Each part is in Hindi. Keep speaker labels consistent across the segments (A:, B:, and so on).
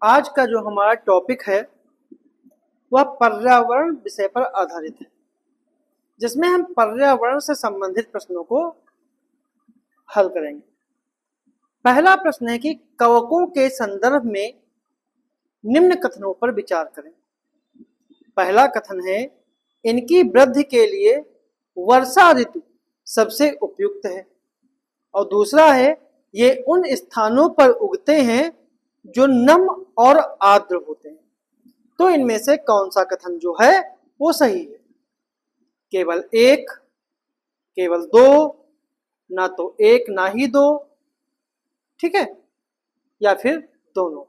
A: आज का जो हमारा टॉपिक है वह पर्यावरण विषय पर आधारित है, जिसमें हम पर्यावरण से संबंधित प्रश्नों को हल करेंगे। पहला प्रश्न है कि कवकों के संदर्भ में निम्न कथनों पर विचार करें। पहला कथन है, इनकी वृद्धि के लिए वर्षा ऋतु सबसे उपयुक्त है। और दूसरा है, ये उन स्थानों पर उगते हैं जो नम और आर्द्र होते हैं। तो इनमें से कौन सा कथन जो है वो सही है? केवल एक, केवल दो, ना तो एक ना ही दो, ठीक है, या फिर दोनों।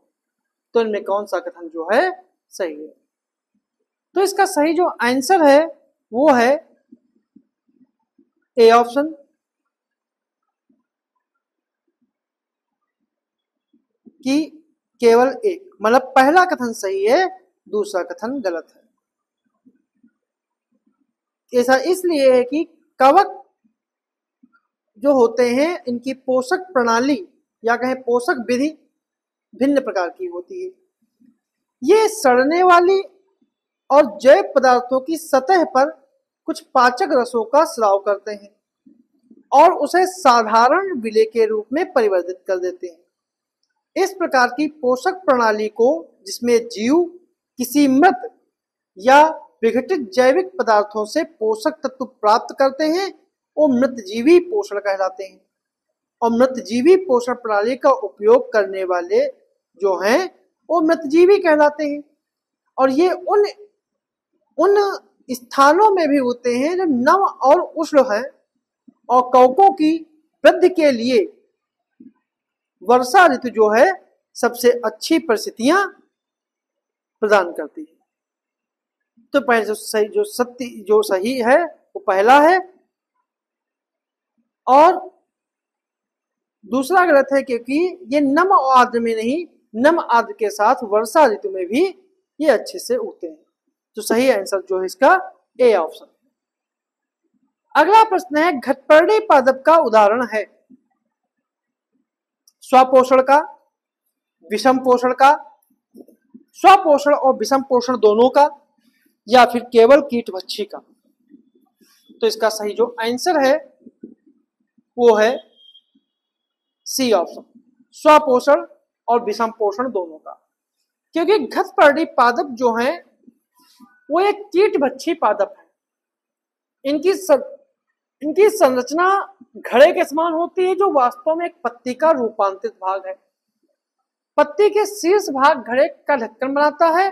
A: तो इनमें कौन सा कथन जो है सही है? तो इसका सही जो आंसर है वो है ए ऑप्शन, कि केवल एक, मतलब पहला कथन सही है, दूसरा कथन गलत है। ऐसा इसलिए है कि कवक जो होते हैं इनकी पोषक प्रणाली या कहें पोषक विधि भिन्न प्रकार की होती है। ये सड़ने वाली और जैव पदार्थों की सतह पर कुछ पाचक रसों का स्राव करते हैं और उसे साधारण विलेय के रूप में परिवर्तित कर देते हैं। इस प्रकार की पोषक प्रणाली को, जिसमें जीव किसी मृत या विघटित जैविक पदार्थों से पोषक तत्व प्राप्त करते हैं, वो मृतजीवी पोषण कहलाते हैं। और मृतजीवी पोषण प्रणाली का उपयोग करने वाले जो हैं वो मृतजीवी कहलाते हैं। और ये उन स्थानों में भी होते हैं जो नम और उष्ण हैं। और कवकों की वृद्धि के लिए वर्षा ऋतु जो है सबसे अच्छी परिस्थितियां प्रदान करती है। तो पहले जो सही है वो पहला है, और दूसरा गलत है क्योंकि ये नम और आर्द्र में नहीं, नम आर्द्र के साथ वर्षा ऋतु में भी ये अच्छे से उगते हैं। तो सही आंसर जो है इसका ए ऑप्शन। अगला प्रश्न है, घटपर्णी पादप का उदाहरण है स्वपोषण का, विषम पोषण का, स्वपोषण और विषम पोषण दोनों का, या फिर केवल कीटभक्षी का। तो इसका सही जो आंसर है वो है सी ऑप्शन, स्वपोषण और विषम पोषण दोनों का। क्योंकि घटपर्णी पादप जो हैं वो एक कीटभक्षी पादप है। इनकी संरचना घड़े के समान होती है, जो वास्तव में एक पत्ती का रूपांतरित भाग है। पत्ती के शीर्ष भाग घड़े का ढक्कन बनाता है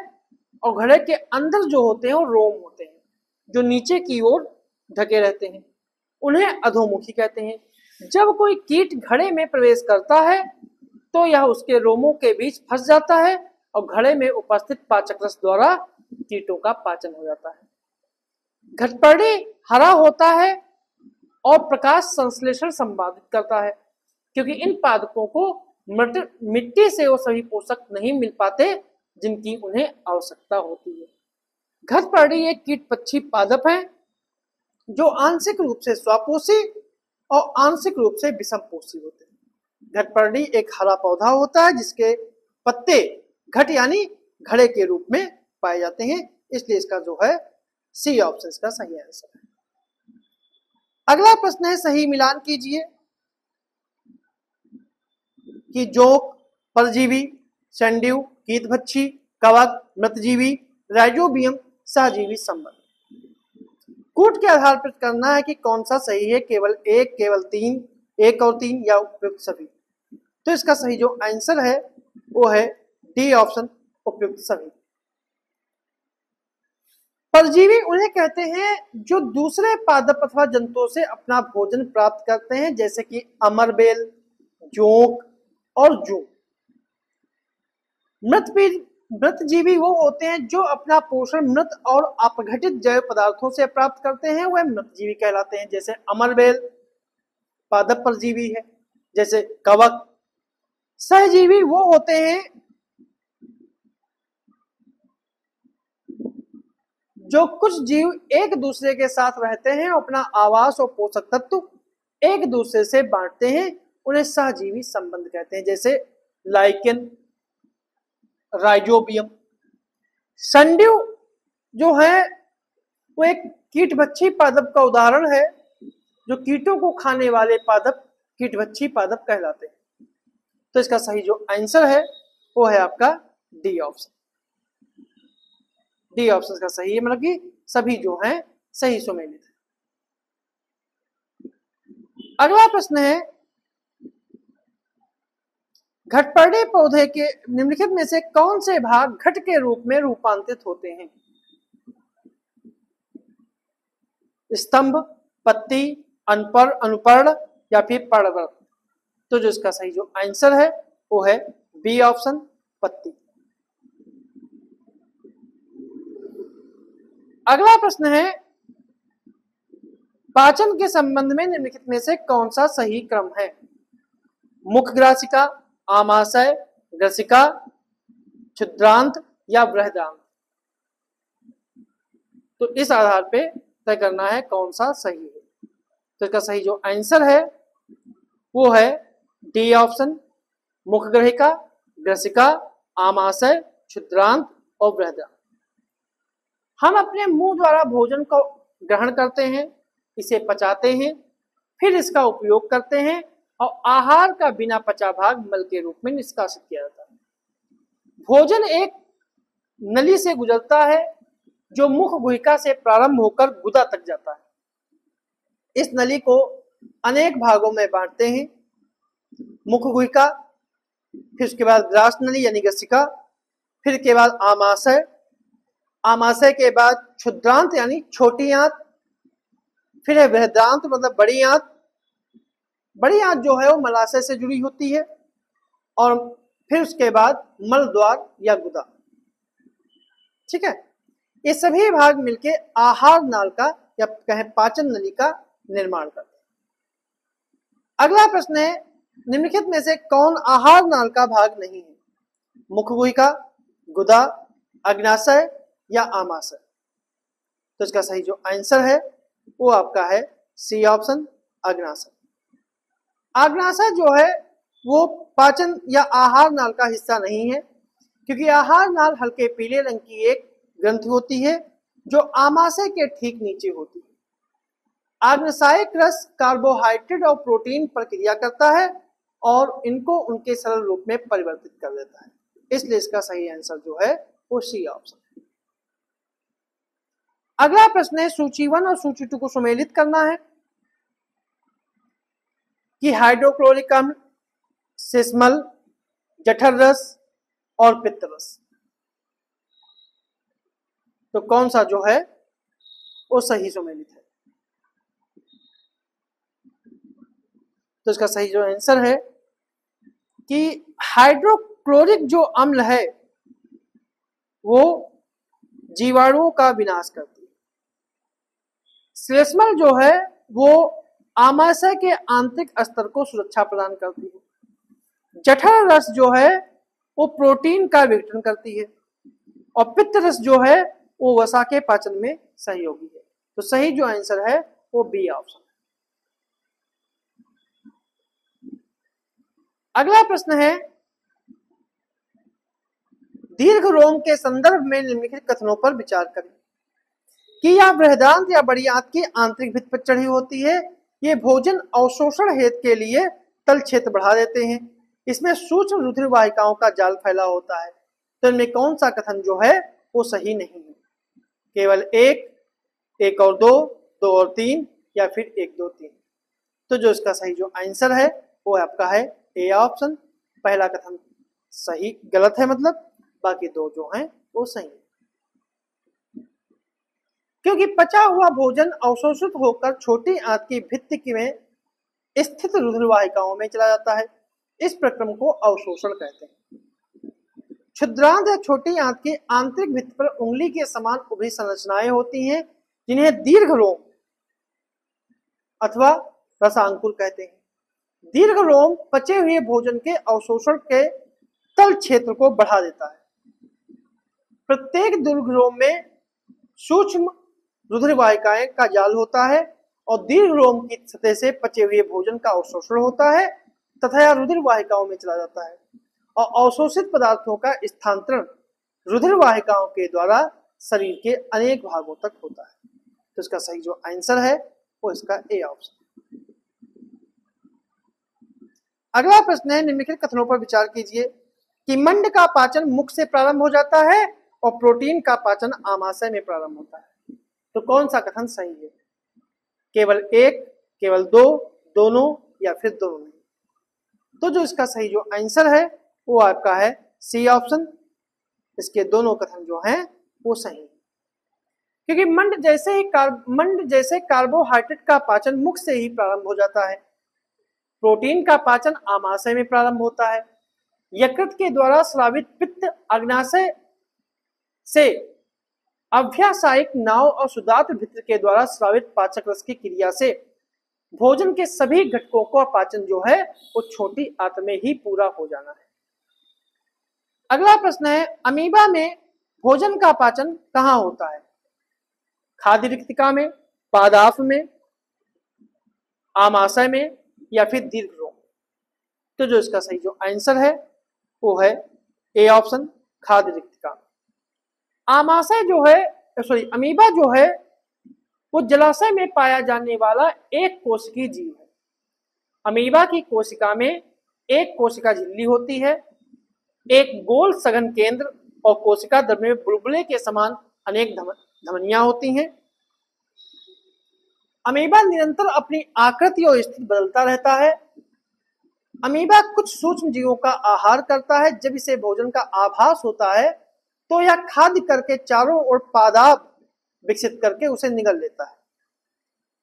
A: और घड़े के अंदर जो होते हैं वो रोम होते हैं, जो नीचे की ओर ढके रहते हैं। उन्हें अधोमुखी कहते हैं। जब कोई कीट घड़े में प्रवेश करता है तो यह उसके रोमों के बीच फंस जाता है और घड़े में उपस्थित पाचक रस द्वारा कीटों का पाचन हो जाता है। घटपर्णी हरा होता है और प्रकाश संश्लेषण संपादित करता है, क्योंकि इन पादपों को मिट्टी से वो सभी पोषक नहीं मिल पाते जिनकी उन्हें आवश्यकता होती है। घटपर्णी एक कीटपक्षी पादप है जो आंशिक रूप से स्वपोषी और आंशिक रूप से विषमपोषी होते हैं। घटपर्णी एक हरा पौधा होता है जिसके पत्ते घट यानी घड़े के रूप में पाए जाते हैं। इसलिए इसका जो है सी ऑप्शन इसका सही आंसर है। अगला प्रश्न है, सही मिलान कीजिए कि जोंक, परजीवी, संडीव, कीटभक्षी, कवक, मृतजीवी, राइजोबियम, सहजीवी संबंध। कूट के आधार पर करना है कि कौन सा सही है, केवल एक, केवल तीन, एक और तीन, या उपयुक्त सभी। तो इसका सही जो आंसर है वो है डी ऑप्शन, उपयुक्त सभी। परजीवी उन्हें कहते हैं जो दूसरे पादप अथवा जंतुओं से अपना भोजन प्राप्त करते हैं, जैसे कि अमरबेल, जोंक और जू। मृतजीवी वो होते हैं जो अपना पोषण मृत और अपघटित जैव पदार्थों से प्राप्त करते हैं, वह मृतजीवी कहलाते हैं। जैसे अमरबेल पादप परजीवी है, जैसे कवक। सहजीवी वो होते हैं जो कुछ जीव एक दूसरे के साथ रहते हैं और अपना आवास और पोषक तत्व एक दूसरे से बांटते हैं, उन्हें सहजीवी संबंध कहते हैं। जैसे लाइकेन, राइजोबियम। संड्यू जो है वो एक कीटभक्षी पादप का उदाहरण है, जो कीटों को खाने वाले पादप कीटभक्षी पादप कहलाते हैं। तो इसका सही जो आंसर है वो है आपका डी ऑप्शन। डी ऑप्शन का सही है, मतलब कि सभी जो हैं सही सुमेलित है। अगला प्रश्न है, घटपर्णी पौधे के निम्नलिखित में से कौन से भाग घट के रूप में रूपांतरित होते हैं? स्तंभ, पत्ती, अनपर, अनुपर्ण या फिर पर्णवृत्त। तो जो इसका सही जो आंसर है वो है बी ऑप्शन, पत्ती। अगला प्रश्न है, पाचन के संबंध में निम्नलिखित में से कौन सा सही क्रम है? मुखग्रासिका, आमाशय, ग्रसिका, छिद्रांत या बृहदांत। तो इस आधार पे तय करना है कौन सा सही है। तो इसका सही जो आंसर है वो है डी ऑप्शन, मुखग्रहिका, ग्रसिका, आमाशय, छिद्रांत और बृहदांत। हम अपने मुंह द्वारा भोजन को ग्रहण करते हैं, इसे पचाते हैं, फिर इसका उपयोग करते हैं और आहार का बिना पचा भाग मल के रूप में निष्कासित किया जाता है। भोजन एक नली से गुजरता है जो मुख गुहिका से प्रारंभ होकर गुदा तक जाता है। इस नली को अनेक भागों में बांटते हैं, मुख गुहिका, फिर उसके बाद ग्रास नली यानी ग्रसिका, फिर के बाद आमाशय, आमाशय के बाद क्षुद्रांत यानी छोटी आंत, फिर है बृहदांत मतलब बड़ी आंत। बड़ी आंत जो है वो मलाशय से जुड़ी होती है, और फिर उसके बाद मल द्वार या गुदा। ठीक है, ये सभी भाग मिलके आहार नाल का या कहें पाचन नली का निर्माण करते हैं। अगला प्रश्न है, निम्नलिखित में से कौन आहार नाल का भाग नहीं है? मुखगुहिका, गुदा, अग्नाशय या आमाशय। तो इसका सही जो आंसर है वो आपका है सी ऑप्शन, अग्नाशय। अग्नाशय जो है वो पाचन या आहार नाल का हिस्सा नहीं है, क्योंकि आहार नाल हल्के पीले रंग की एक ग्रंथि होती है जो आमाशय के ठीक नीचे होती है। आग्नाशयिक रस कार्बोहाइड्रेट और प्रोटीन पर क्रिया करता है और इनको उनके सरल रूप में परिवर्तित कर देता है। इसलिए इसका सही आंसर जो है वो सी ऑप्शन है। अगला प्रश्न है, सूची 1 और सूची 2 को सुमेलित करना है कि हाइड्रोक्लोरिक अम्ल, सिस्मल, जठर रस और पित्त रस। तो कौन सा जो है वो सही सुमेलित है? तो इसका सही जो आंसर है कि हाइड्रोक्लोरिक जो अम्ल है वो जीवाणुओं का विनाश करती है। श्लेष्मल जो है वो आमाशय के आंतरिक स्तर को सुरक्षा प्रदान करती है। जठर रस जो है वो प्रोटीन का विघटन करती है, और पित्त रस जो है वो वसा के पाचन में सहयोगी है। तो सही जो आंसर है वो बी ऑप्शन है। अगला प्रश्न है, दीर्घ रोम के संदर्भ में निम्नलिखित कथनों पर विचार करें कि यह बृहदांत या बड़ी आंत की आंतरिक भित्ति पर चढ़ी होती है। ये भोजन अवशोषण हेतु के लिए तल क्षेत्र बढ़ा देते हैं। इसमें सूक्ष्म रुधिर वाहिकाओं का जाल फैला होता है। तो इनमें कौन सा कथन जो है वो सही नहीं है? केवल एक और दो, 2 और 3 या फिर 1, 2, 3। तो जो इसका सही जो आंसर है वो आपका है ए ऑप्शन। पहला कथन सही गलत है, मतलब बाकी 2 जो हैं वो सही है। क्योंकि पचा हुआ भोजन अवशोषित होकर छोटी आंत की भित्ति में स्थित रुधिर वाहिकाओं में चला जाता है। इस प्रक्रम को अवशोषण कहते हैं। क्षुद्रांत या छोटी आंत की आंतरिक भित्ति पर उंगली के समान उभरी संरचनाएं होती हैं, जिन्हें दीर्घ रोम अथवा रसांकुर कहते हैं। दीर्घ रोम पचे हुए भोजन के अवशोषण के तल क्षेत्र को बढ़ा देता है। प्रत्येक दीर्घ रोम में सूक्ष्म रुधिर वाहिकाएं का जाल होता है और दीर्घ रोम की सतह से पचे हुए भोजन का अवशोषण होता है तथा यह रुधिर वाहिकाओं में चला जाता है और अवशोषित पदार्थों का स्थानांतरण रुधिर वाहिकाओं के द्वारा शरीर के अनेक भागों तक होता है। तो इसका सही जो आंसर है वो इसका ए ऑप्शन। अगला प्रश्न है, निम्नलिखित कथनों पर विचार कीजिए कि मंड का पाचन मुख से प्रारंभ हो जाता है और प्रोटीन का पाचन आमाशय में प्रारंभ होता है। तो कौन सा कथन सही है? केवल एक, केवल दो, दोनों या फिर दोनों नहीं? तो जो इसका सही जो आंसर है वो आपका है सी ऑप्शन। इसके दोनों कथन जो हैं वो सही है, क्योंकि मंड जैसे कार्बोहाइड्रेट का पाचन मुख से ही प्रारंभ हो जाता है, प्रोटीन का पाचन आमाशय में प्रारंभ होता है, यकृत के द्वारा स्रावित पित्त अग्नाशय से अव्यावसायिक नाव और शुद्धात्र भित्र के द्वारा स्रावित पाचक रस की क्रिया से भोजन के सभी घटकों का पाचन जो है वो छोटी आंत में ही पूरा हो जाना है। अगला प्रश्न है, अमीबा में भोजन का पाचन कहाँ होता है? खाद्य रिक्तिका में, पादाप में, आमाशय में या फिर दीर्घ। तो जो इसका सही जो आंसर है वो है ए ऑप्शन, खाद्य रिक्तिका। आमाशय जो है अमीबा जो है वो जलाशय में पाया जाने वाला एक कोशिकीय जीव है। अमीबा की कोशिका में एक कोशिका झिल्ली होती है, एक गोल सघन केंद्र और कोशिका द्रव्य में बुलबुले के समान अनेक धमनियां होती हैं। अमीबा निरंतर अपनी आकृति और स्थिति बदलता रहता है। अमीबा कुछ सूक्ष्म जीवों का आहार करता है। जब इसे भोजन का आभास होता है तो यह खाद्य करके चारों ओर पादाप विकसित करके उसे निगल लेता है।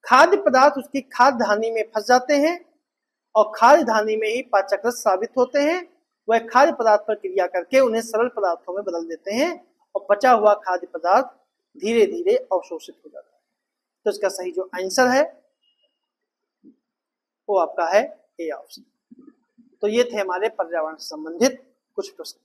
A: खाद्य पदार्थ उसकी खाद्य धानी में फंस जाते हैं और खाद्य धानी में ही पाचक रस स्रावित होते हैं। वह खाद्य पदार्थ पर क्रिया करके उन्हें सरल पदार्थों में बदल देते हैं और बचा हुआ खाद्य पदार्थ धीरे धीरे अवशोषित हो जाता है। तो इसका सही जो आंसर है वो आपका है ए ऑप्शन। तो ये थे हमारे पर्यावरण से संबंधित कुछ प्रश्न।